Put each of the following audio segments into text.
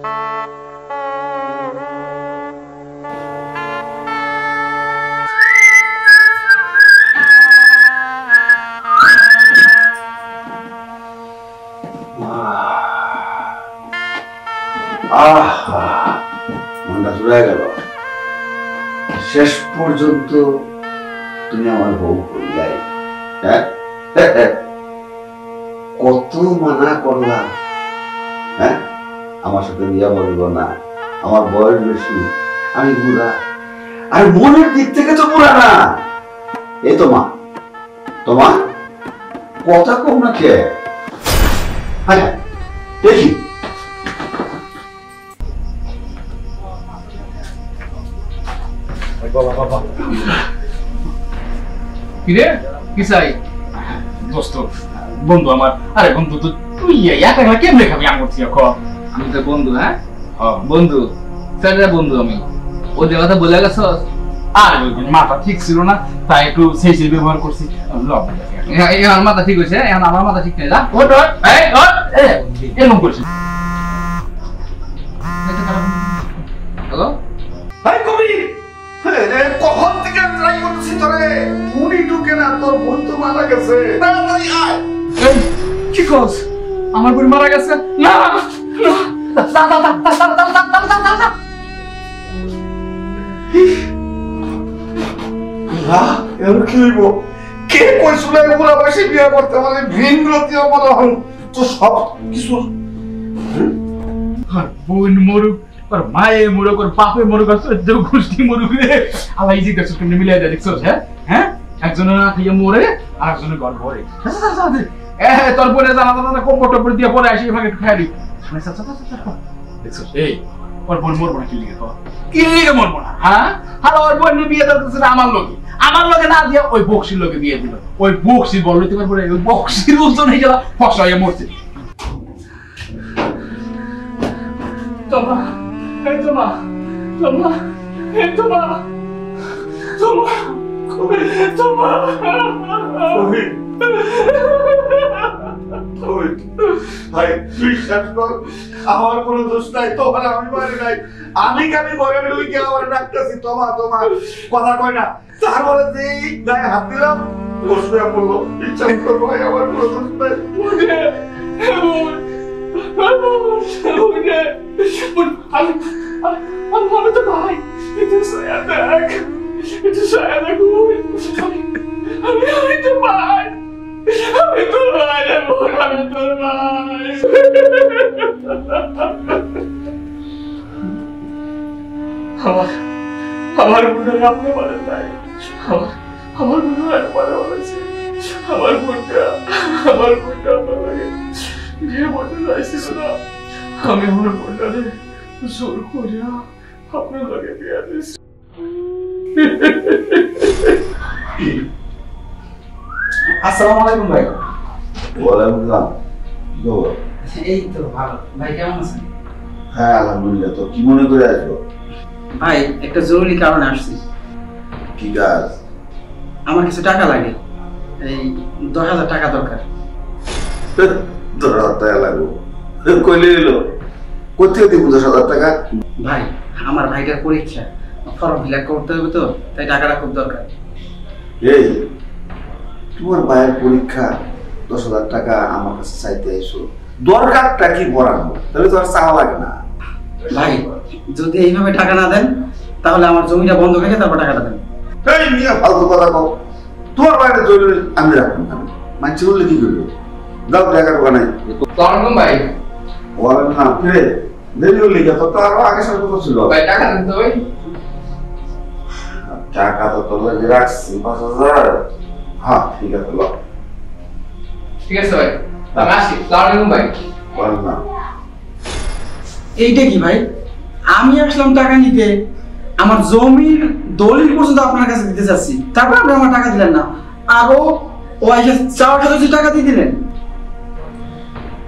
মনটা জুড়ে গেল। শেষ পর্যন্ত তুমি আমার বউ করলাই। হ্যাঁ, কত মানা করলাম, হ্যাঁ আমার সাথে বিয়া বলবো না, আমার বয়স বেশি, আমি বুড়া। আর মনের দিক থেকে তো বুড়া না। এই তোমা কথা কম না কে? হ্যাঁ দেখি কিরে কি চাই? দোস্ত বন্ধু আমার। আরে বন্ধু তো তুই একা কেমনে খাবি আমার থেকে? আমি তো বন্ধু। হ্যাঁ বন্ধু, স্যারের বন্ধু আমি। ও যে কথা বলে গেছ, আর মাথা ঠিক ছিল না, তাই একটু সেই সেই ব্যবহার করছি। এখন মাথা ঠিক হয়েছে, এখন আমার মাথা ঠিক নেই। যা এরকম করছি। হ্যালো কখন থেকে ট্রাই করতেছি তোরে, উনি ঢুকে না, তোর বন্ধু মারা গেছে। তাড়াতাড়ি আয়। কি কস? আমার বোন মারা গেছে? না কি হইব? কে কইছিল এগুলা বসে বিয়ে করতে? মানে ভিনগ্রতীয় মনে হল তো সব কিছু। বোন মরুক, ওর মায়ে মরুক, ওর বাপে মরুক, আর গোষ্ঠী মরুক রে, আল্লাহ ইজি করছো তুমি মিলিয়ে দেয়। দেখছো? হ্যাঁ হ্যাঁ, একজনের না খাইয়ে মরে আর একজনের ঘর ভরে। তোর বোনে জানা কম্বর টম্বর দিয়ে পরে আসি এভাবে একটু খাই দিই। দেখছো? এই ওর বোন মরবো না, কি লিগে মরবো না? হ্যাঁ, আর ওর বোন বিয়ে করতেছে আমার লোকে না দিয়ে ওই বক্সির লোকে বিয়ে দিল। ওই বক্সি বললো তোমার পরে ওই বক্সির ওজন হয়ে গেল, ফসা হয়ে মরছে। তোমা তোমা তোমা তোমা তোমা তোমা ভাই বিশ্বাস কর, আমার কোনো দোষ নাই, তোমার আমি মারি নাই। আমি কেমন ঘরে ঢুকে আমার ডাকতেছি তোমা কথা কয় না। তারপরে যেই গায়ে হাত দিলাম বসে বললো ইচ্ছা করবো। ভাই আমার কোনো দোষ নাই। আমি তো ভাই, এটা সয়া দেখ, এটা সয়া দেখ, আমি তো ভাই, আমি তোর ভাই, আমি তোর ভাই। আমার বোনের আপনি বলেন নাই, আমার বোনের বলে বলেছে, আমার বোনটা আমার লাগে যে বলতে চাইছিল না, আমি আমার বোনটারে জোর করিয়া আপনার লগে বিয়া দিয়েছি। আসসালামু আলাইকুম ভাই। ওয়ালাইকুম আসসালাম। এই তো ভালো। ভাই কেমন আছেন? হ্যাঁ আলহামদুলিল্লাহ। তো কি মনে করে আসবো? ভাই একটা জরুরি কারণে আসছি। কি কাজ? আমার কিছু টাকা লাগে, এই 10,000 টাকা দরকার। 10,000 টাকা লাগবে? কইলে এলো কোথায় দিব 10,000 টাকা? ভাই আমার ভাইটার পরীক্ষা, ফর্ম ফিল আপ করতে হবে তো, তাই টাকাটা খুব দরকার। এই তোমার ভাইয়ের পরীক্ষা, 10,000 টাকা আমার কাছে চাইতে আইসো? দরকারটা কি পড়ানো? তাহলে তো আর চাওয়া লাগে না। ভাই যদি এইভাবে টাকা না দেন তাহলে আমার জমিটা বন্ধ রেখে তারপর টাকাটা দেন। এই মিয়া ফালতু কথা কও। তোমার বাইরে জরুরি আমি রাখবো না, মানছি বললে কি করবে? দাও টাকার দোকানে। সালাম ভাই। ওয়ালাইকুম না রে, দেরি হলে তো আরো আগে সাথে কথা ছিল। ভাই টাকা দেন তো ভাই। টাকা তো তোর লাগে রাখছি 5,000। হ্যাঁ ঠিক আছে, লো। ঠিক আছে ভাই, আমি আসি। সালাম ভাই। ওয়ালাইকুম না। এইটা কি ভাই, আমি আসলাম টাকা নিতে, আমার জমির দলিল পর্যন্ত আপনার কাছে দিতে চাচ্ছি, তারপর আপনি আমার টাকা দিলেন না, আরো ও আইসা চাওয়ার সাথে টাকা দিয়ে দিলেন।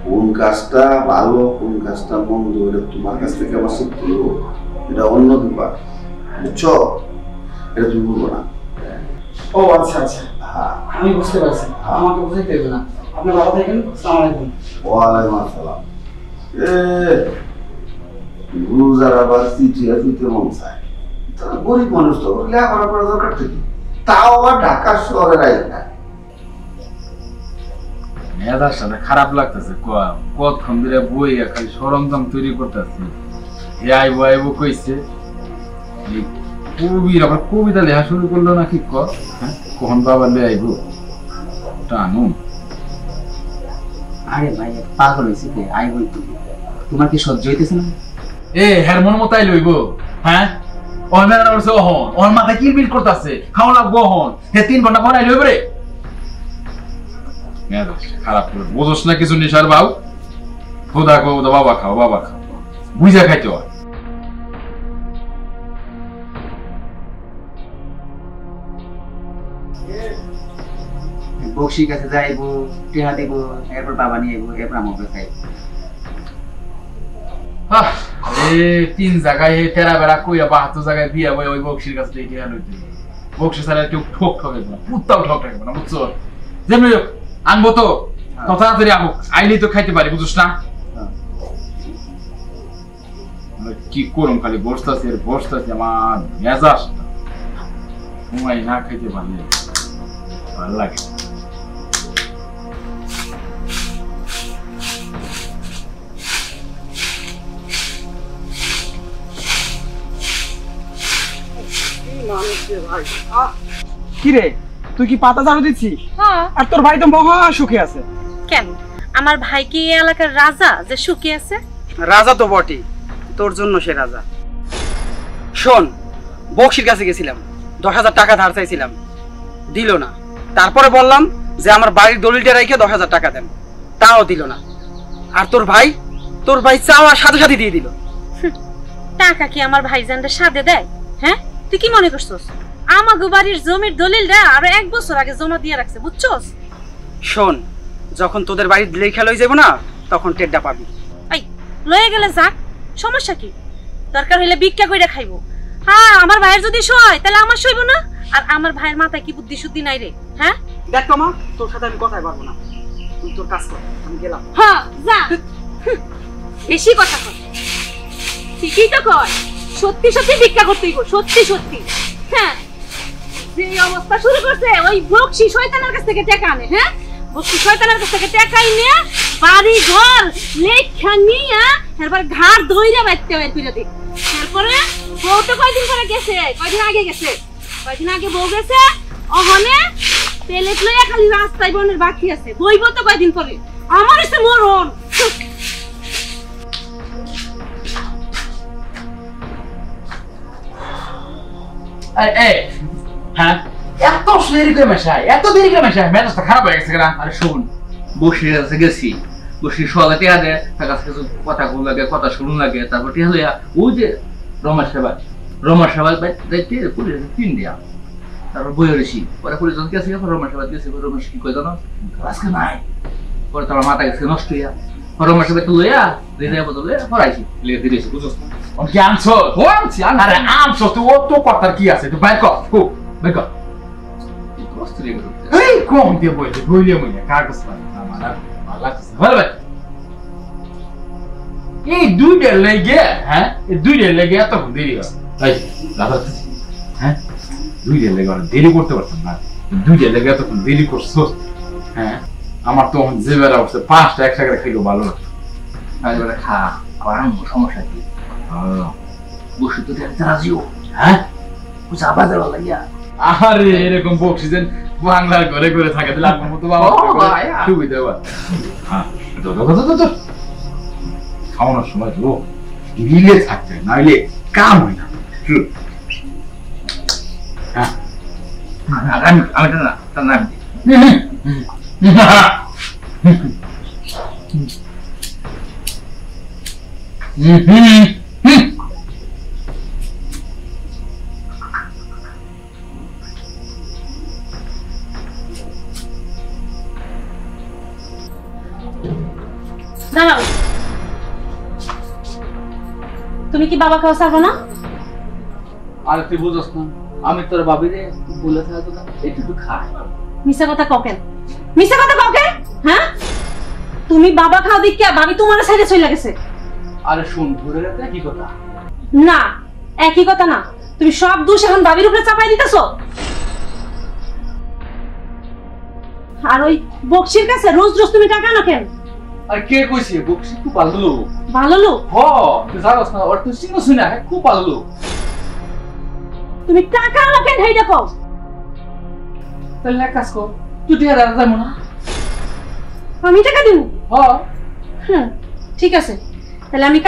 কোন কাজটা ভালো কোন কাজটা মন্দ এটা তোমার কাছ থেকে আমার শিখতে হইব, এটা অন্য ব্যাপার, বুঝছো? এটা তুমি বলবো না। ও আচ্ছা আচ্ছা, আমি বুঝতে পারছি, আমাকে বুঝাইতে হবে না। আপনার ভালো থাকেন। আসসালামু আলাইকুম। ওয়ালাইকুম আসসালাম। রোজার আবার চিঠিয়া দিতে মন চায়, তারা গরিব মানুষ তো লেখাপড়া করা দরকার থেকে, তাও আবার ঢাকার শহরের আইনা। মেয়েদার সাথে খারাপ লাগতেছে, কতক্ষণ ধরে বই খালি সরঞ্জাম তৈরি করতেছি। এ আইবো আইবো কইছে, কবির আবার কবিতা লেখা শুরু করলো না কি কর, হ্যাঁ কখন বাবা লে আইবো টানুন। আরে ভাই পাগল হয়েছে কে, আইবই তো, তোমার কি সহ্য হইতেছে না? এ হেরমোন মতাই লইব, হ্যাঁ ওর মেয়েরা বলছে অহন, ওর মাথায় কিলবিল করতেছে, খাওয়া লাগবো অহন, হে 3 ঘন্টা পর আইলইব রে। মেয়েদার খারাপ করে বুঝোস না কিছু নিশার বাউ, খোদা কো বাবা খাও বাবা খাও, বুঝা খাইতে হয়। বক্সির কাছে যাইবো, টেহা দেবো, এরপর বাবা নিয়ে আইবো, এরপর আমাকে খাই। এ 3 জায়গায় তেরা বেড়া কইয়া 72 জায়গায় বিয়া বই ওই বক্সির কাছে থেকে আন হইতে, বক্সি ছাড়া কেউ ঠক ঠকে না, পুত্তাও ঠক ঠকে না, বুঝছো? যেমনি আনবো তো তত তাড়াতাড়ি আনবো, আইলেই তো খাইতে পারি, বুঝছ না? কি করুম, খালি বসতাছি আর বসতাছি, আমার মেজাজ ঘুমাই না খাইতে পারলে ভালো লাগে। কিরে তুই কি পাতা ঝাড়ু দিচ্ছিস? হ্যাঁ। আর তোর ভাই তো মহা সুখে আছে। কেন আমার ভাই কি এই এলাকার রাজা যে সুখী আছে? রাজা তো বটে, তোর জন্য সে রাজা। শোন, বক্সির কাছে গেছিলাম, 10,000 টাকা ধার চাইছিলাম, দিল না। তারপরে বললাম যে আমার বাড়ির দলিলটা রেখে 10,000 টাকা দেন, তাও দিল না। আর তোর ভাই চাওয়ার সাথে সাথে দিয়ে দিল। টাকা কি আমার ভাইজানদের সাথে দেয়? হ্যাঁ, তুই কি মনে করছস আমাগো বাড়ির জমির দলিলটা আরো 1 বছর আগে জমা দিয়ে রাখছে, বুঝছস? শোন, যখন তোদের বাড়ির লেখা লই যাব না, তখন টেড্ডা পাবি। এই লয়ে গেলে যাক, সমস্যা কি? দরকার হইলে ভিক্ষা কইরা খাইবো। হ্যাঁ, আমার ভাইয়ের যদি সয় তাহলে আমার সইব না? আর আমার ভাইয়ের মাথায় কি বুদ্ধি শুদ্ধি নাই রে? হ্যাঁ দেখ মামা, তোর সাথে আমি কথাই পারবো না, তুই তোর কাজ কর, আমি গেলাম। হ্যাঁ যা, বেশি কথা কর। ঠিকই তো কর, সত্যি সত্যি ভিক্ষা করতেই গো, সত্যি সত্যি। হ্যাঁ, যে অবস্থা শুরু করছে ওই বকশি শয়তানের কাছ থেকে টাকা আনে। হ্যাঁ, বকশি শয়তানের কাছ থেকে টাকাই নিয়ে বাড়ি ঘর লেখা নিয়ে এরপর ঘাড় ধইরা বাইতে বের করে দিই। তারপরে বউ তো কয়দিন পরে গেছে, কয়দিন আগে গেছে, কয়দিন আগে বউ গেছে, ওখানে পেলেট লইয়া খালি রাস্তায় বনের বাকি আছে, বইব তো কয়দিন পরে। আমার এসে মরণ। হ্যাঁ এত দেরি করে মেশায়, এত দেরি করে মেশায়, মেজাজটা খারাপ হয়ে গেছে না? আরে শোন, বসির কাছে গেছি, বসির সকালে টেহা দেয়, তার কাছে কিছু কথা কোন লাগে, কথা শুনুন লাগে, তারপর টেহা লইয়া ওই যে রমার সেবা দায়িত্বে পুলিশ 3 দেয়া, তারপর বই হয়েছি, পরে পুলিশ গেছে, রমার সেবা গেছে, রমেশ কি কয় জানো আজকে নাই, পরে তার মাথা গেছে নষ্ট হইয়া, রমার সেবা তো লইয়া রেজায় বদলে পড়াইছি, লেগে দিয়েছি, বুঝছ না? কি আনছো? ও আনছি, আরে আনছো তুই, ও তো কথার কি আছে, তুই বাইর কর, বাইর কর। এই কম দিয়ে বইলে মইলে কাগজ আমার আর ভালো লাগছে। ভালো ভাই, এই 2 লেগে, হ্যাঁ এই 2 লেগে এত দেরি হয়। এই দাদা, হ্যাঁ 2 লেগে আর দেরি করতে পারতাম না, 2 লেগে এতক্ষণ দেরি করছো। হ্যাঁ আমার তো যে বেলা উঠছে 5টা একসাথে খাইলো ভালো লাগতো। আরে বেটা খা, আবার সমস্যা কি? বসে তো রাজিও, হ্যাঁ বুঝা বাজার লাগিয়া। আরে এরকম বক্সিজেন বাংলার ঘরে ঘরে থাকে, তাহলে আপনার মতো বাবা সুবিধা হয়। হ্যাঁ খাওয়ানোর সময় লোক মিলে থাকতে, নাইলে কাম হয় না। হ্যাঁ আমি না দাঁড়াও, তুমি কি বাবা খাওয়া ছাড়বো না? আরে তুই বুঝছ না, আমি তোর ভাবিরে বলে থাকতো না একটু খাই। মিছা কথা ককেন, মিছা কথা ককেন। হ্যাঁ, তুমি বাবা খাওয়া দিকে ভাবি তোমার সাইডে চলে গেছে। আরে শুন ঘুরে গেছে কি কথা? না একই কথা না, তুমি সব দোষ এখন ভাবির উপরে চাপাই দিতেছো। আর ওই বক্সির কাছে রোজ রোজ তুমি টাকা না কেন? আর কে কইছে বক্সি খুব ভালো লোক? ভালো লোক? তুই জানোস না ওর তো চিনো শুনে খুব ভালো লোক। তুমি টাকা না কেন হেইটা কও? তাহলে এক কাজ কর, তুই টিয়া দাদা যাবো না? আমি টাকা দিব? হ্যাঁ ঠিক আছে, তাহলে আমি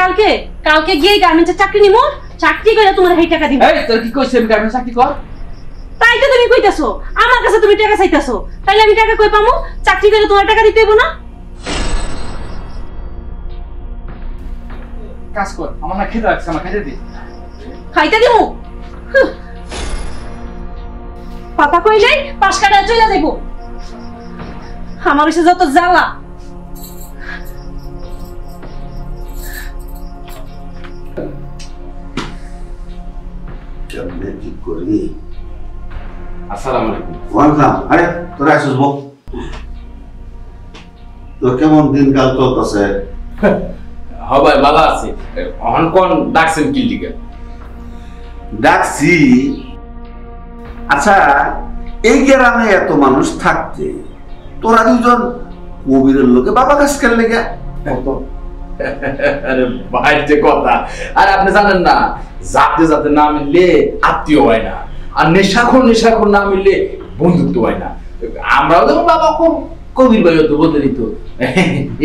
কালকে গিয়ে গার্মেন্টসে চাকরি নিব, চাকরি করে তোমার এই টাকা দিব। এই তোর কি কইছে আমি গার্মেন্টস চাকরি কর? তাই তো তুমি কইতাছো, আমার কাছে তুমি টাকা চাইতাছো, তাইলে আমি টাকা কই পামু? চাকরি করে তোমার টাকা দিতে হইব না? কাজ কর, আমার না খেতে লাগছে, আমার খেতে দে। খাইতে দিমু? পাপা কইলে পাশ কাটা চলে যাইব। আমার এসে যত জ্বালা। কেমনে কি করি? আসসালামু আলাইকুম। ওয়ালাইকুম। আরে তোরা আসিস বল, তোর কেমন দিনকাল চলতেছে? ভাই ভালো আছে। অহন কোন ডাকছেন কি লিগে? ডাকছি। আচ্ছা, এই গ্রামে এত মানুষ থাকতে তোরা দুজন কবিরের লোকে বাবা কাজ কেন লেগে? আরে ভাই যে কথা, আর আপনি জানেন না জাতে জাতে না মিললে আত্মীয় হয় না, আর নেশাখোর না মিললে বন্ধুত্ব হয় না। আমরাও যেমন বাবা কবির ভাই হতো বলতে দিত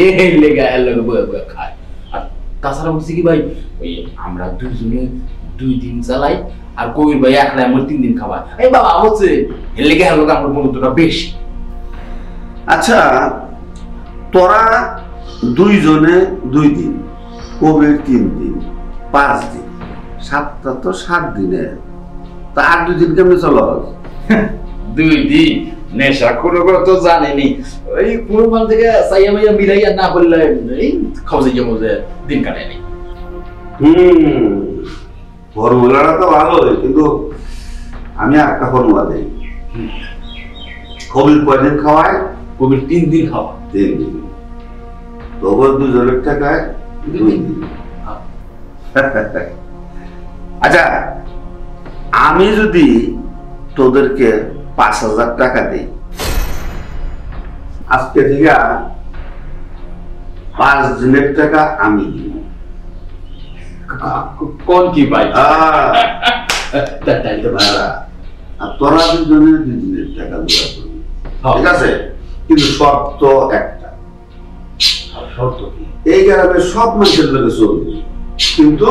এই লেগে এর লগে বয়ে বয়ে খায়। আর তাছাড়া বলছি কি ভাই, ওই আমরা দুজনে 2 দিন চালাই, আর কবির ভাই একলাই আমার 3 দিন খাবার। এই বাবা বলছে এর লেগে এর লগে আমার বন্ধুত্বটা বেশি। আচ্ছা, তোরা দুইজনে 2 দিন, কবির 3 দিন, 5 দিন, 7টা তো 7 দিনে, তা আর 2 দিন কেমনে চলো? 2 দিন নেশা কোনো তো জানেনি, ওই কোরবান থেকে সাইয়া মাইয়া মিলাইয়া না বললে এই খাওয়া যাইয়া মজে দিন কাটেনি। ফর্মুলাটা তো ভালোই, কিন্তু আমি একটা ফর্মুলা দিই। কবির কয়দিন খাওয়ায়? কবির 3 দিন খাওয়া। 3 দিন। তবু দুজনের টাকায় 2 দিন। আচ্ছা, আমি যদি তোদেরকে 5,000 টাকা দিই, আজকে থেকে 5 দিনের টাকা আমি দিব। কোন কি ভাই? তাই তো ভাড়া। আর তোরা দুজনে 2 দিনের টাকা দেওয়া করবি, ঠিক আছে? কিন্তু শর্ত একটা। শর্ত কি? এই গ্রামের সব মানুষের লোকে চলবে, কিন্তু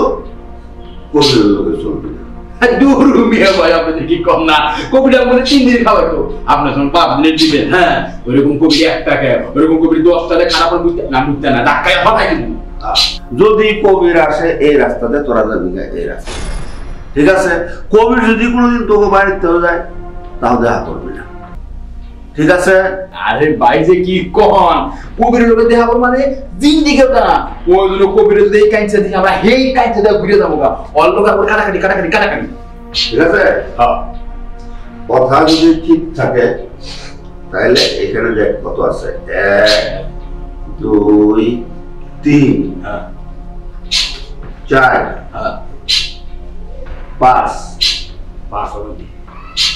কবিরের লোকে চলবে না। ভাই আপনি কি কম না, কবির আমাদের 3 দিন খাওয়াই তো, আপনার যখন 5 দিনের দিবেন, হ্যাঁ ওইরকম কবির 1 টাকা, ওইরকম কবির 10 টাকা খারাপ বুঝতে না ধাক্কায় হঠাৎ কিন্তু। যদি কবির আসে এই রাস্তাতে, তোরা যাবি এই রাস্তা, ঠিক আছে? কবির যদি কোনোদিন তোকে বাড়িতে যায়, তাও দেখা করবি না, ঠিক আছে? আরে ভাই যে কি কন, কবির লোকে দেখা করব মানে জিন্দিগি না, ওই জন্য কবির যদি এই কাইনছে দিই আমরা হেই কাইনছে দা ঘুরে যাবো গা, অল্প কাপড় কাটাকাটি ঠিক আছে? হ্যাঁ, কথা যদি ঠিক থাকে তাহলে এখানে দেখ কত আছে। 1 2 3 4 5 হবে।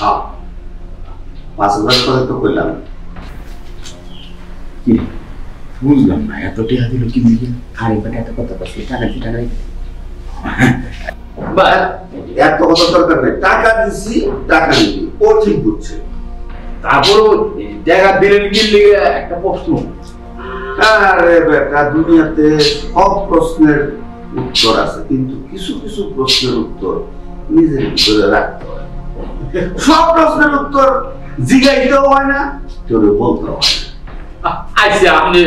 হ্যাঁ, 5,000 করে তো কইলাম। কি বুঝলাম না, এত টাকা দিল কি দিল? আরে বেটা এত কথা বলছিস, টাকা নাই। এত কথা দরকার নেই, টাকা দিছি, টাকা নিবি, ও ঠিক বুঝছে। তারপরও টাকা দিলেন কি লিগে একটা প্রশ্ন। আরে বেটা, দুনিয়াতে সব প্রশ্নের উত্তর আছে, কিন্তু কিছু কিছু প্রশ্নের উত্তর নিজের ভিতরে রাখতে হয়। সব প্রশ্নের উত্তর জিগাইতেও হয় না, কেউ বলতেও হয় না। আচ্ছা, আপনি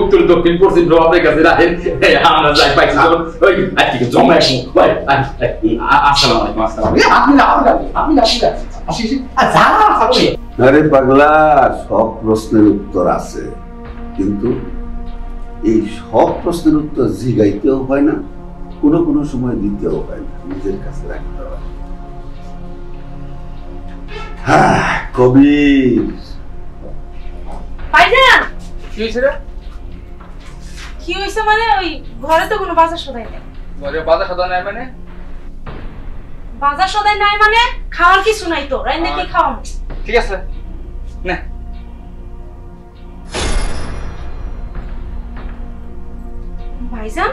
উত্তর দক্ষিণ পশ্চিম আপনার কাছে রাখেন, আমরা যাই পাইছি যখন ওই আজকে জমা এখন ভাই। আসসালামু আলাইকুম। আরে পাগলা, সব প্রশ্নের উত্তর আছে, কিন্তু এই সব প্রশ্নের উত্তর জিগাইতেও হয় না, কোনো কোনো সময় দিতেও হয় না, নিজের কাছে রাখতে হয়। হ্যাঁ, কবির ভাইজান কি হয়েছে রে? কি হইছে মানে ওই ঘরে তো কোনো বাজার সদাই নাই। ঘরে বাজার সদাই নাই মানে? বাজার সদাই নাই মানে খাওয়ার কিছু নাই তো, রাইন্দা কি খাওয়াম? ঠিক আছে নে। ভাইজান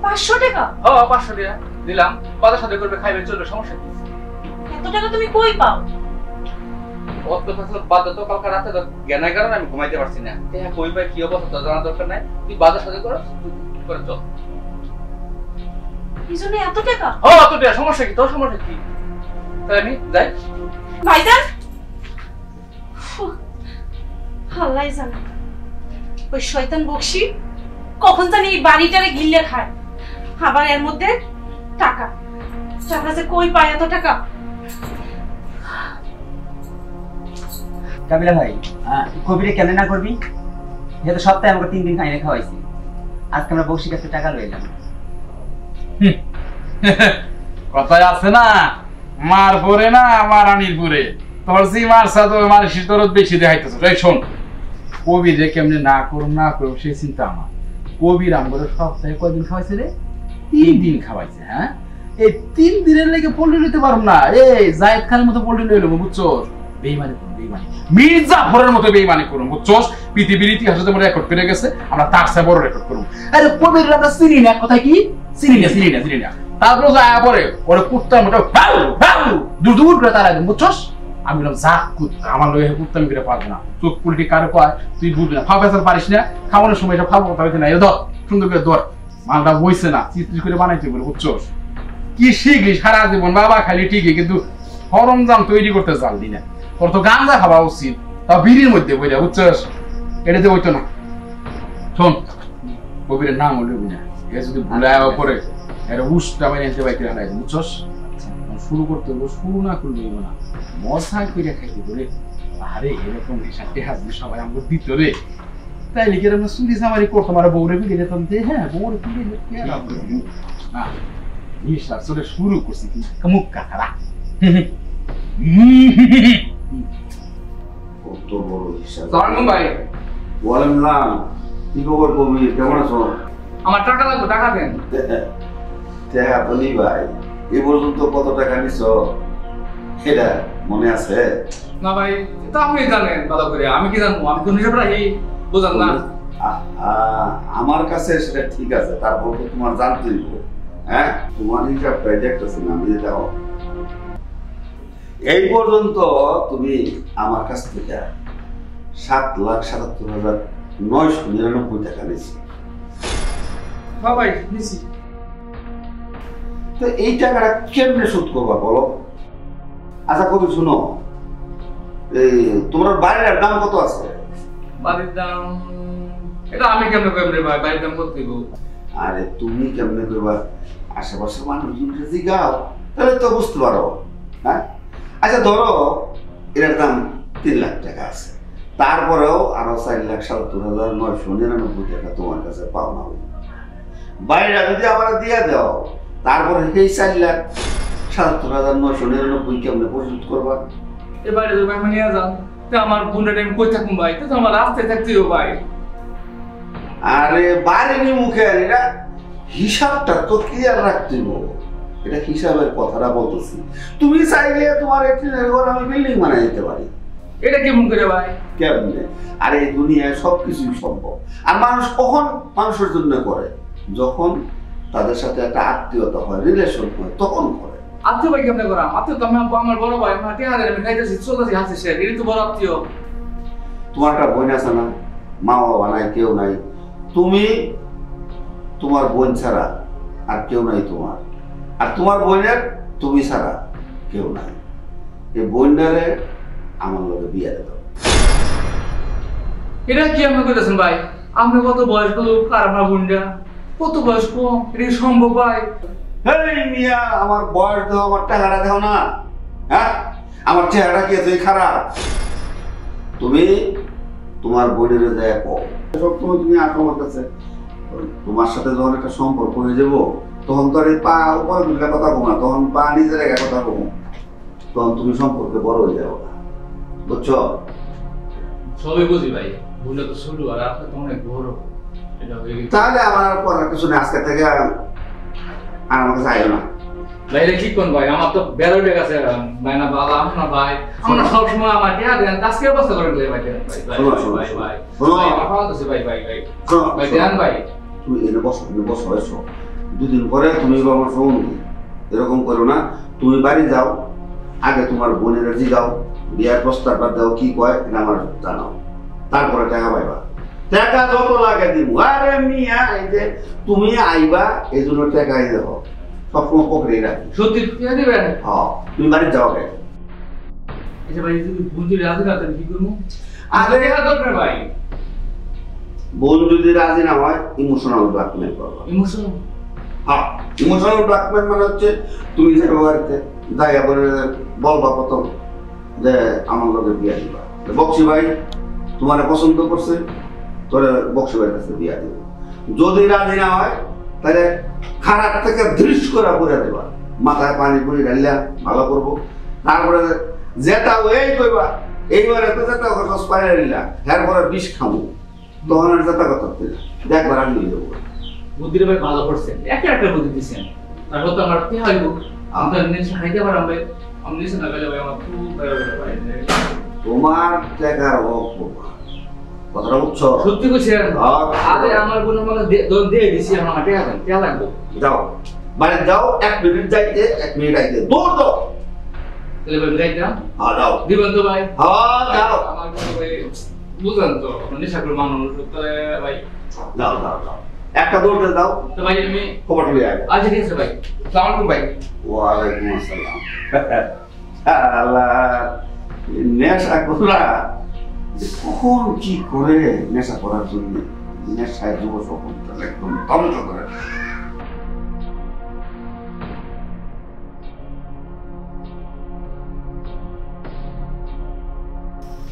500 টাকা? ও 500 টাকা দিলাম, বাজার সদাই করবে, খাইবে, চলবে, সমস্যা কি? এত টাকা তুমি কই পাও? অত ফসল বাজার তো কালকে রাতে তো জ্ঞানের কারণে আমি ঘুমাইতে পারছি না। হ্যাঁ কই পাই কি অবস্থা তো জানা দরকার নাই, তুই বাজার সদাই করে চল। পিছনে এত টাকা? ও এত টাকা, সমস্যা কি? তোর সমস্যা কি? তাই আমি যাই। ভাইজান আল্লাহই জানে ওই শয়তান বকশি কখন জানি এই বাড়িটারে গিলে খায়, আবার এর মধ্যে টাকা টাকা যে কই পায় এত টাকা। কাবিলা ভাই কবিরে কেন না করবি? যেহেতু সপ্তাহে আমাকে 3 দিন খাইনে খাওয়াইছি, আজকে আমরা বসি কাছে টাকা লইলাম। কথায় আছে না, মার পরে না মারানির পরে, তোর জি মারছা তো মারিস তোর বেশি দেখাইতেছ। এই শোন, কবির রে কেমনে না করুম না করুম সেই চিন্তা আমার। কবির আমাদের সপ্তাহে কয়দিন খাওয়াইছে রে? 3 দিন খাওয়াইছে। হ্যাঁ এই 3 দিনের লেগে পোল্ট্রি নিতে পারব না। এই জায়েদ খানের মতো পোল্ট্রি লইলো, বুঝছস? বেঈমানি করুন, বেঈমানি, মির্জাফরের মতো বেঈমানি করুন, বুঝছস? পৃথিবীর ইতিহাসে যেমন রেকর্ড করে গেছে, আমরা তার চেয়ে বড় রেকর্ড করব। আরে কবির আমরা চিনি না, কথা কি চিনি না। তারপর যায় পরে ওরে কুত্তার মতো দূর দূর করে তারা একদম, বুঝছস? আমি বললাম যা কুত্তা, আমার লয়ে কুত্তা আমি করে পারবো না। চোখ পুলটি কারে পায় তুই বুঝবি না, ফাও ফেসার পারিস না, খাওয়ানোর সময় এটা ফাও কথা হইতে না। এ ধর সুন্দর করে ধর, মালটা বইছে না, চিত্রি করে বানাইতে বলে, বুঝছস? কি শিখলি সারা জীবন বাবা খালি ঠিকই, কিন্তু সরঞ্জাম তৈরি করতে জানলি না। তোর তো গাঁজা খাওয়া উচিত, তা বিড়ির মধ্যে বইলা, বুঝছস? এটাতে হইতো না। শোন, কবিরের নাম হইল না, এ যদি ভুলে পরে এটা উষ্টা মেনে নিতে বাইতে হারাই, বুঝছস? শুরু করতে হইব, শুরু না করলে হইব না, মজা করে খাইতে বলে। আরে এরকম হিসাবটি হাসবে সবাই আমাকে দিত রে, তাই লিখে আমরা চুরি চামারি করতাম, আর বউরে বিলে যেতাম। হ্যাঁ বউরে বিলে হিসাব চলে শুরু করছি, কিন্তু মুখ কাকারা কত বড় হিসাব। ভাই বলেন না, কি খবর কবির, কেমন আছো? আমার টাকা লাগবে, টাকা দেন। টাকা তো নি ভাই, এ পর্যন্ত কত টাকা নিছ সেটা মনে আছে? না ভাই, এটা আপনি জানেন ভালো করে, আমি কি জানবো? আমি কোন হিসাব রাখি বুঝান না। আমার কাছে সেটা ঠিক আছে, তারপর তো তোমার জানতেই হবে। হ্যাঁ তোমার হিসাবটাই দেখতেছি না আমি, যেটা এই পর্যন্ত তুমি আমার কাছ থেকে 7,77,999 টাকা নিয়েছি। ভাই নিছি। তো এই টাকাটা কেমনে শোধ করবা বলো? আচ্ছা কবি শুনো, এই তোমার বাড়ির দাম কত আছে? বাড়ির দাম এটা আমি কেমনে কইব রে ভাই, বাড়ির দাম কত দিব? আরে তুমি কেমনে কইবা, আশেপাশের মানুষজন যদি গাও তাহলে তো বুঝতে পারো। হ্যাঁ আচ্ছা ধরো এটার দাম 3 লাখ টাকা আছে, তারপরেও আরো 4,77,999 টাকা তোমার কাছে পাওনা হবে। বাইরে যদি আবার দিয়ে দাও, তারপরে সেই 4,77,999 কেমনে পরিশোধ করবা? এবারে যদি ভাই নিয়ে যান, তো আমার বোনের আমি কই থাকুম ভাই, তো আমার রাস্তায় থাকতেও ভাই। আরে বাড়ির মুখে এটা হিসাবটা তো ক্লিয়ার রাখতে হবে, এটা হিসাবের কথাটা বলতেছি। তুমি চাইলে তোমার টিনের ঘর আমি বিল্ডিং বানাই দিতে পারি। এটা কেমন করে ভাই? কেমনে? আরে এই দুনিয়ায় সবকিছুই সম্ভব। আর মানুষ কখন মানুষের জন্য করে? যখন তাদের সাথে একটা আত্মীয়তা হয়, রিলেশন হয়, তখন করে। আত্মীয় ভাই কেমনে করা? আত্মীয় তো আমি আমার বড় ভাই, আমার টিহারে আমি খাইতেছি, চলতেছি, হাসি সে, এটি তো বড় আত্মীয়। তোমার একটা বোন আছে না, মা বাবা নাই, কেউ নাই, তুমি তোমার বোন ছাড়া আর কেউ নাই তোমার, আর তোমার বোনের তুমি ছাড়া কেউ নাই। এই বোনটারে আমার লোকে বিয়ে দেব। এটা কি আপনি কইতেছেন ভাই? আপনি কত বয়স্ক লোক, আর আমার বোনটা কত বয়স্ক, এটা কি সম্ভব ভাই? এই মিয়া, আমার বয়স দাও, আমার টাকাটা দাও না। হ্যাঁ আমার চেহারা কি এতই খারাপ? তুমি তোমার বোনের দেখো, সবসময় তুমি আসো আমার কাছে, তোমার সাথে যখন একটা সম্পর্ক হয়ে যাবো, তখন তো আর এই পা উপরে দুটা কথা কম না, তখন পা নিজের একা কথা কম, তখন তুমি সম্পর্কে বড় হয়ে যাবো, বুঝছো? সবই বুঝি ভাই, ভুলে তো শুরু, আর আপনি তো অনেক বড়। তাহলে আমার আর করার কিছু নেই, আজকে থেকে আর আমার কাছে আইও না। ভাই এটা কি কোন ভাই, আমার তো বেরোটে গেছে ভাই, না বাবা আপনার ভাই, আমরা সবসময় আমার টিয়া দেন, আজকে ব্যবস্থা করে দিলে ভাই, আমার খাওয়া দিচ্ছে ভাই ভাই ভাই ভাই দেন ভাই। তুমি এনে বসো, এসো, দুদিন পরে তুমি আমার ফোন এরকম করো না। তুমি বাড়ি যাও, আগে তোমার বোনের জিগাও, বিয়ার প্রস্তাবটা দাও, কি কয় এটা আমার জানাও, তারপরে টাকা পাইবা। টাকা যত লাগে দিব। আরে মিয়া, এই যে তুমি আইবা এই জন্য টাকাই দেবো, সবসময় পকেটে রাখি। সত্যি টিয়া দিবেন? হ্যাঁ, তুমি বাড়ি যাও গে। আচ্ছা ভাই, যদি বুঝি রাজি না তাহলে কি করবো? আরে টাকা দরকার ভাই। বোন যদি রাজি না হয় ইমোশনাল ব্ল্যাকমেল করবা। ইমোশনাল? হ্যাঁ, ইমোশনাল ব্ল্যাকমেল মানে হচ্ছে তুমি যে বাড়িতে যাইয়া বলে বলবা প্রথম যে আমার লোকের বিয়া দিবা, বক্সি ভাই তোমার পছন্দ করছে, তোরে বক্সি ভাইয়ের কাছে বিয়া দিব। যদি রাজি না হয় তাহলে খারাপ থেকে দৃশ করে পড়ে দেবা, মাথায় পানি পুরি ঢালিয়া ভালো করবো। তারপরে যেটা এই কইবা এইবারে তো যেটা সস পাইয়া দিলা, এরপরে বিষ খাবো, তখন আর যেটা কথা দেখবার আমি নিয়ে যাবো। বুদ্ধিটা ভাই ভালো করছেন, একটা বুদ্ধি দিচ্ছেন, তারপর তো আমার কি হইব, আমরা নিশ্চয় খাইতে পারলাম ভাই, আমি নিশ্চয় না গেলে ভাই আমার খুব ভাই। তোমার টাকার কথাটা বুঝছো? সত্যি কইছেন? আরে আমার বোন আমাকে দিয়ে দিছি, আমার টাকা দেন, টাকা লাগবে। যাও বাড়ি যাও, 1 মিনিট যাইতে 1 মিনিট আইতে দৌড় দাও। তাহলে ভাই যাই না? হ্যাঁ যাও। দিবেন তো ভাই? হ্যাঁ যাও। আমার বোন ভাই বুঝলেন তো, নেশা করে মানুষ ভাই। যাও যাও যাও, একটা দৌড়তে দাও। তো ভাই আমি খবর তুলে আয়। আচ্ছা ঠিক আছে ভাই, আসসালামু আলাইকুম ভাই। ওয়ালাইকুম আসসালাম। আল্লাহ, নেশা করা কখন কি করে নেশা করার জন্য নেশায় যুব সকল একদম ধ্বংস করে।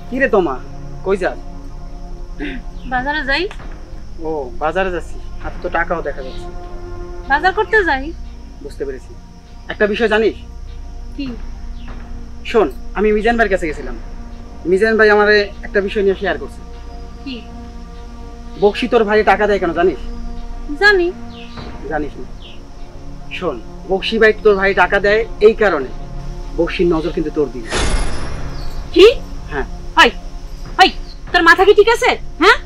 কি রে তোমা, কই যাস? বাজারে যাই। ও বাজারে যাচ্ছি, হাতে তো টাকাও দেখা যাচ্ছে। বাজার করতে যাই। বুঝতে পেরেছি। একটা বিষয় জানিস? কি? শোন, আমি মিজান ভাইয়ের কাছে গেছিলাম, মিজান ভাই আমারে একটা বিষয় নিয়ে শেয়ার করছে। কি? বক্সি তোর ভাই টাকা দেয় কেন জানিস? জানি। জানিস না? শোন, বক্সি ভাই তোর ভাই টাকা দেয় এই কারণে বক্সির নজর কিন্তু তোর দিকে। কি? হ্যাঁ। হাই হাই, তোর মাথা কি ঠিক আছে? হ্যাঁ,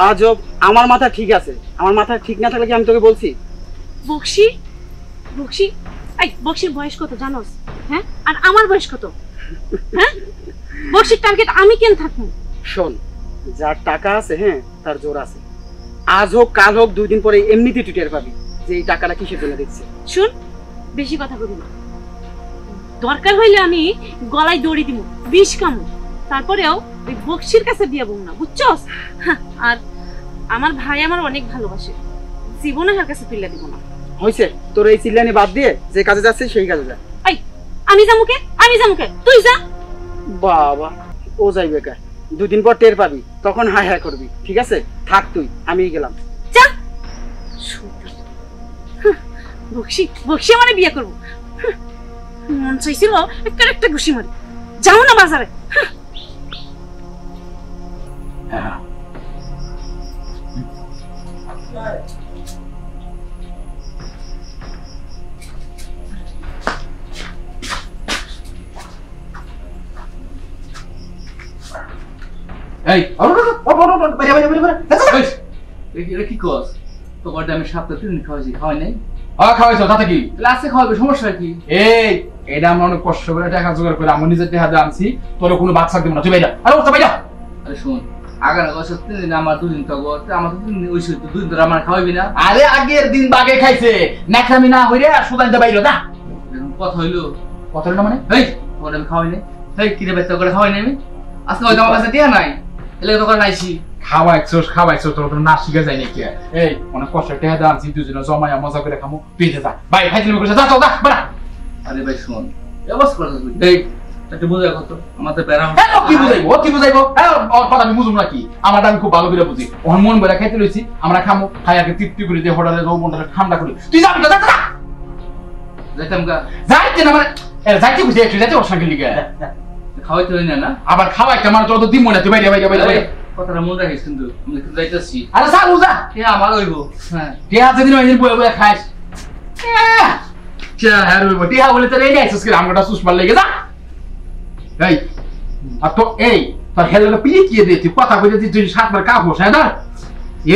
আজব। আমার মাথা ঠিক আছে, আমার মাথা ঠিক না থাকলে কি আমি তোকে বলছি? বক্সি বক্সি এই বক্সির বয়স কত জানোস? হ্যাঁ, আর আমার বয়স কত? হ্যাঁ, বক্সির টার্গেট আমি কেন থাকবো? শোন, যার টাকা আছে হ্যাঁ তার জোর আছে। আজ হোক কাল হোক 2 দিন পরে এমনিতেই তুই টের পাবি যে এই টাকাটা কিসের জন্য দিচ্ছে। শুন, বেশি কথা বলি না। দরকার হইলে আমি গলায় দড়ি দিব, বিষ কামু, তারপরেও ওই বক্সির কাছে বিয়ে বউ না, বুঝছস? আর আমার ভাই আমার অনেক ভালোবাসে, জীবনে হার কাছে তুলে দিব না। হইছে, তোর এই চিল্লানি বাদ দিয়ে যে কাজে যাচ্ছে সেই কাজে যা। এই আমি যামুকে, তুই যা। বাবা, ও যাইবে কা, 2 দিন পর টের পাবি, তখন হায় হায় করবি। ঠিক আছে, থাক তুই, আমি গেলাম। যা। বক্সি বক্সি আমারে বিয়ে করবো, মন চাইছিল একটা ঘুষি মারি। যাও না বাজারে। এই এটা কি কস? তোমার আমি সপ্তাহে 3 দিন খাওয়াইছি, খাওয়াই নাই? খাওয়াইছো, তাতে কি? লাস্টে খাওয়াবে, সমস্যা কি? এই এটা আমরা অনেক কষ্ট করে টাকা জোগাড় করে আমার নিজের টাকা দিয়ে আনছি, তোর কোনো বাচ্চা দিব না, তুই বাইরা। আরে ওটা বাইরা। আরে শোন, আগামী বছর 3 দিন আমার 2 দিন তো আমার তো 3 দিন ওই 2 দিন ধরে আমার খাওয়াবি না? আরে আগের দিন বাগে খাইছে, নাকামি না হইরে আর সুদান দে বাইরা। না কথা হইলো, কথা হইলো মানে? এই তোমার আমি খাওয়াই নাই। এই কি রে বেচা করে খাওয়াই নাই আমি? আজকে হয়তো আমার কাছে টিয়া নাই, এলে তো করে নাইছি। খাওয়াইছো তোর না শিখে যায় নাকি? এই অনেক কষ্ট টাকা দিয়ে আনছি, দুজনে জমায়া মজা করে খামো, তুই যা ভাই, খাইতে করছে, যা চল যা বাড়া। আরে ভাই শোন, ব্যবস্থা করে তুই এই একটু বুঝা কত আমাদের বেড়া কি বুঝাইবো ওর কথা আমি বুঝুম নাকি? আমারটা আমি খুব ভালো করে বুঝি। ওর মন বেড়া খাইতে লইছি, আমরা খামো, খাই আগে তৃপ্তি করে দিয়ে হোটেলে যৌবনটা ঠান্ডা করি। তুই যাবি তো, যা যাইতাম গা, যাইতে না মানে যাইতে বুঝে একটু যাইতে ওর সঙ্গে লিগে খাওয়াইতে হই না না? আবার খাওয়াইতে আমার যত দিন মনে তুই বাইরে বাইরে বাইরে কথাটা মনে রাখিস কিন্তু আমি একটু যাইতেছি। আরে চালু যা আমার হইব। হ্যাঁ টিয়া যেদিন ওই দিন বয়ে বয়ে খাইস হ্যাঁ রইব টিয়া বলে তোর এই আইসিস কি আমটা সুসমার লেগে যা এই আর তো এই তোর হেলকে পিয়ে কি দিয়ে তুই কথা কইতে তুই 7 বার কাপ বসায় না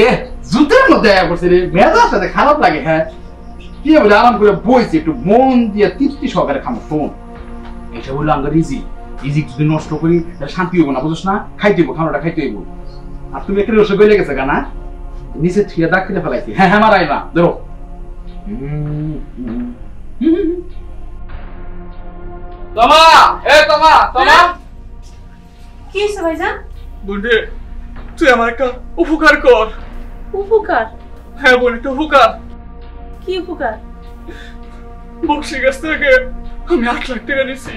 এ জুতের মধ্যে আয়া করছে রে মেজাজ সাথে খারাপ লাগে হ্যাঁ কি বলে আরাম করে বইছি একটু মন দিয়ে তৃপ্তি সহকারে খামো শোন এটা বললো আমরা ইজি যদি নষ্ট করি তাহলে শান্তি হইব না বুঝছ না খাইতে হইব খানাটা খাইতে হইব আর তুমি একটা রসে গলে গেছে গানা নিচে থিয়া দাগ কেটে ফেলাইছি হ্যাঁ হ্যাঁ মারাই না ধরো তোমা এ তোমা তোমা কি হইছে ভাইজান? বুঝে তুই আমার একটা উপকার কর। উপকার? হ্যাঁ বোন, একটা উপকার। কি উপকার? বক্সির কাছ থেকে আমি 8 লাখ টাকা নিছি।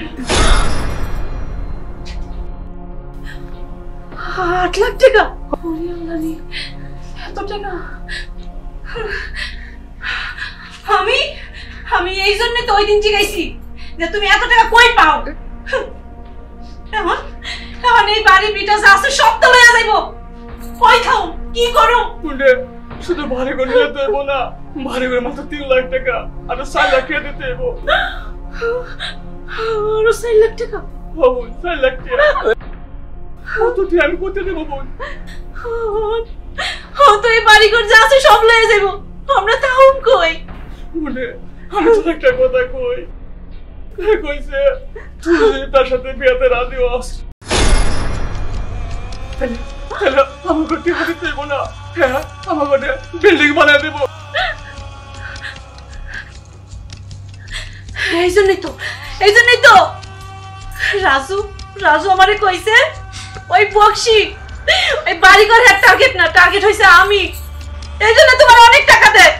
8 লাখ টাকা? ওরে আল্লাহ রে, এত টাকা! আমি এই জন্য তো ওই দিন জিজ্ঞাসি যে তুমি এত টাকা কই পাও। এখন এই বাড়ি বিটা যা আছে সব তো লইয়া যাইবো। কই খাও, কি করো? বুঝে শুধু ভাড়া করে যেতে হইব না, ভাড়া করে মাত্র 3 লাখ টাকা আর 4 লাখ টাকা দিতে হইব। আরো 4 লাখ টাকা? বোন 4 লাখ টাকা কত দিয়ে আমি করতে দেবো বোন? তো এই বাড়ি ঘর যা আছে সব লইয়া যাইবো, আমরা তাহম কই? বুঝে আমি তো একটা কথা কই, কইছে তুই যদি তার সাথে বিয়েতে রাজি হস তাহলে আমার করতে হতে দেব না। হ্যাঁ আমার ঘরে বিল্ডিং বানিয়ে দেবো। এই জন্যই তো রাজু আমারে কইছে ওই বক্সি ওই বাড়ি ঘর হ্যাঁ টার্গেট না, টার্গেট হইছে আমি। এই জন্য তোমার অনেক টাকা দেয়।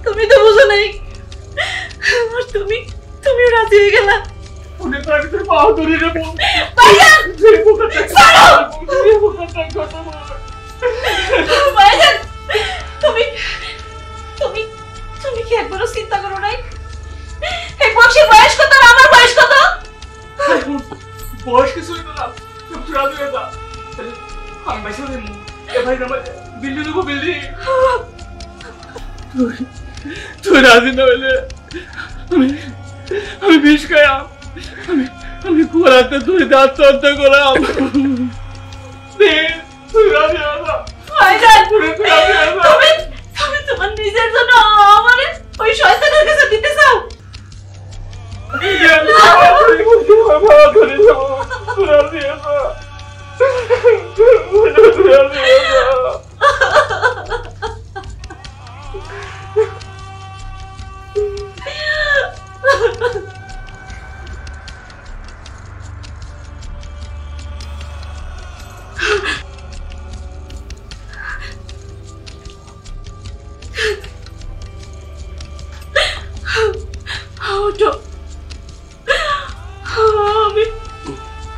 তুমি তো বুঝো নাই, আর তুমিও রাজি হয়ে গেলা। উনি তো আমি তোর পাও ধরে নেবো। ভাইজান ছাড়ো! ভাইজান তুমি কি একবারও চিন্তা করো নাই এই বক্সির বয়স কত আর আমার বয়স কত? বয়স কিছুই না, তুই রাজি হয়ে যা। আমি বাইসা দেবো এ ভাই না, বিল্ডিং দেবো বিল্ডিং। তুই রাজি না হইলে আমি বিষ খাইয়াম, আমি কোরাতে তুই আত্মহত্যা করাম। তুই রাজি হয়ে যা। ভাইজান তুমি তোমার নিজের জন্য আমারে ওই শয়তানের কাছে দিতে চাও?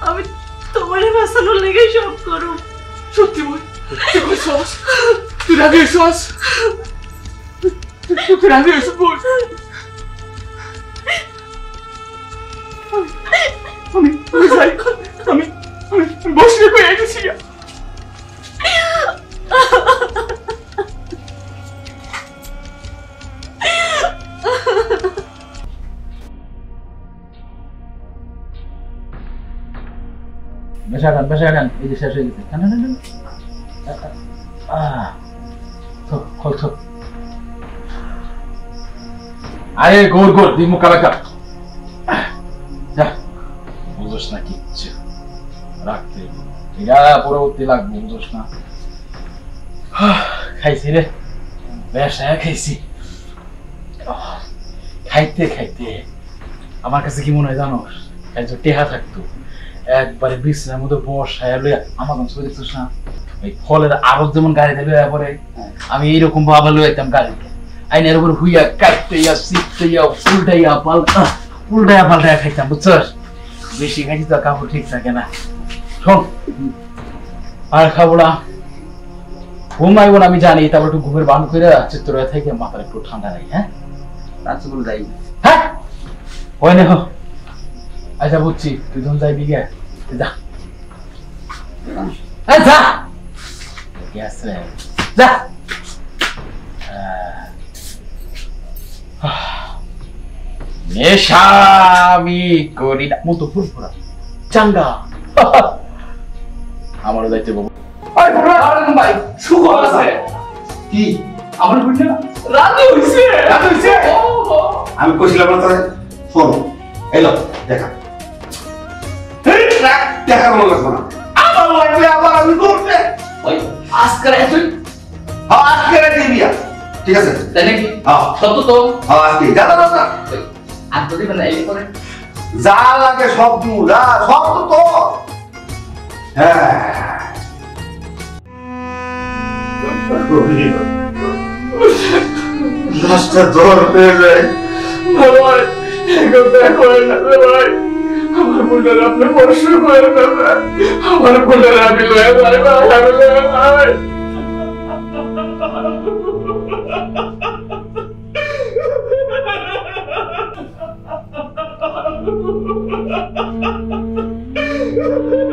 আমি তোমারে বাঁচানোর লেগে সব করো। সত্যি বল, তুই কইছস? তুই রাজি হইছস? তুই রাজি হইছস বল? আমি যাই, আমি বসে কই গেছি। বেশাগান এই যে শেষ হয়ে গেছে। আরে গোর দিই মুখ কালা বুঝোস না কিচ্ছু রাখতে এটা পরবর্তী লাগবে বুঝোস না। খাইছি রে বেশা খাইছি, খাইতে আমার কাছে কি মনে হয় জানো, টেহা থাকতো একবারে বিছনার মধ্যে বসায় লইয়া আমার ছবি দেখছিস না, ওই ফলের আরো যেমন গাড়িতে লইয়া পরে আমি এইরকম ভাবে লইয়াতাম গাড়িতে আইনের উপর হুইয়া কাটতেইয়া চিপতেইয়া উল্টাইয়া পাল্টাইয়া খাইতাম বুঝছস। বেশি খাইছি তো কাপড় ঠিক থাকে না। শোন আর খাবো না, ঘুমাইব না আমি জানি, তারপর একটু ঘুমের বান করে চিত্র থেকে মাথার একটু ঠান্ডা নাই। হ্যাঁ রাজগুলো যাই। হ্যাঁ হয় না আচ্ছা বুঝছি, তুই যখন যাইবি গে যা। যা গেছে যা নেশা আমি করি না মতো ফুরফুরা চাঙ্গা আমারও যাইতে বাবু ভাই সুখবর আছে কি আমার বুঝলে রাজি হইছে আমি কইছিলাম না তোরে শোন এলো দেখা দেখা মনে লাগবে না আবার লাগবে আবার আমি করতে ওই আজকে তুই আজকে দিবিয়া ঠিক আছে তাই নাকি হ্যাঁ সত্য তো আজকে দাদা দাদা আর তো দিবেন এই করে যা লাগে সব দু যা সব তো হ্যাঁ রাস্তা দর পেয়ে যায় ভাই এখন দেখা হয় না রে ভাই আমার বোনের আপনি পরশু করেন না ভাই আমার বোনের আমি লয়ে যাই ভাই আমি লয়ে যাই Ha ha ha ha!